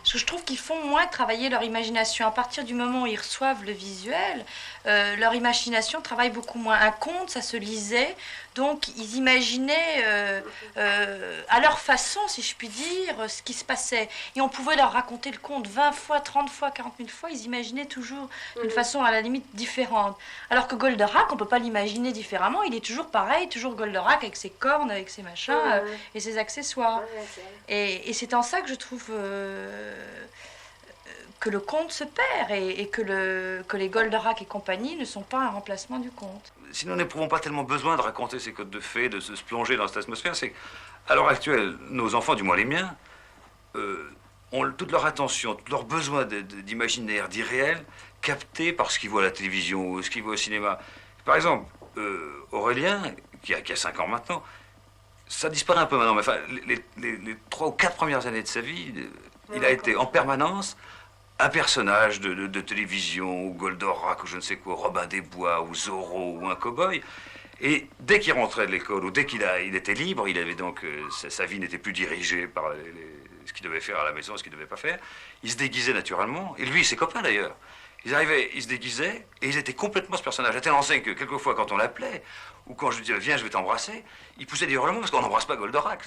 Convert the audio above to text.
Parce que je trouve qu'ils font moins travailler leur imagination. À partir du moment où ils reçoivent le visuel, leur imagination travaille beaucoup moins. Un conte, ça se lisait, donc ils imaginaient à leur façon, si je puis dire, ce qui se passait. Et on pouvait leur raconter le conte 20 fois, 30 fois, 40 000 fois, ils imaginaient toujours d'une façon à la limite différente. Alors que Goldorak, on ne peut pas l'imaginer différemment, il est toujours pareil, toujours Goldorak avec ses cornes, avec ses machins et ses accessoires. Et c'est en ça que je trouve que le conte se perd et que les Goldorak et compagnie ne sont pas un remplacement du conte. Si nous n'éprouvons pas tellement besoin de raconter ces contes de fées, de se plonger dans cette atmosphère, c'est qu'à l'heure actuelle, nos enfants, du moins les miens, ont toute leur attention, tout leur besoin d'imaginaire, d'irréel, capté par ce qu'ils voient à la télévision ou ce qu'ils voient au cinéma. Par exemple, Aurélien, qui a 5 ans maintenant, ça disparaît un peu maintenant, mais enfin, les 3 ou 4 premières années de sa vie, il a été en permanence un personnage de télévision, ou Goldorak, ou je ne sais quoi, Robin des Bois, ou Zorro, ou un cow-boy. Et dès qu'il rentrait de l'école, ou dès qu'il était libre, il avait donc, sa vie n'était plus dirigée par ce qu'il devait faire à la maison, ce qu'il ne devait pas faire, il se déguisait naturellement, et lui et ses copains d'ailleurs. Ils arrivaient, ils se déguisaient, et ils étaient complètement ce personnage. À telle enseigne que quelquefois, quand on l'appelait, ou quand je lui disais, viens, je vais t'embrasser, il poussait des hurlements parce qu'on n'embrasse pas Goldorak.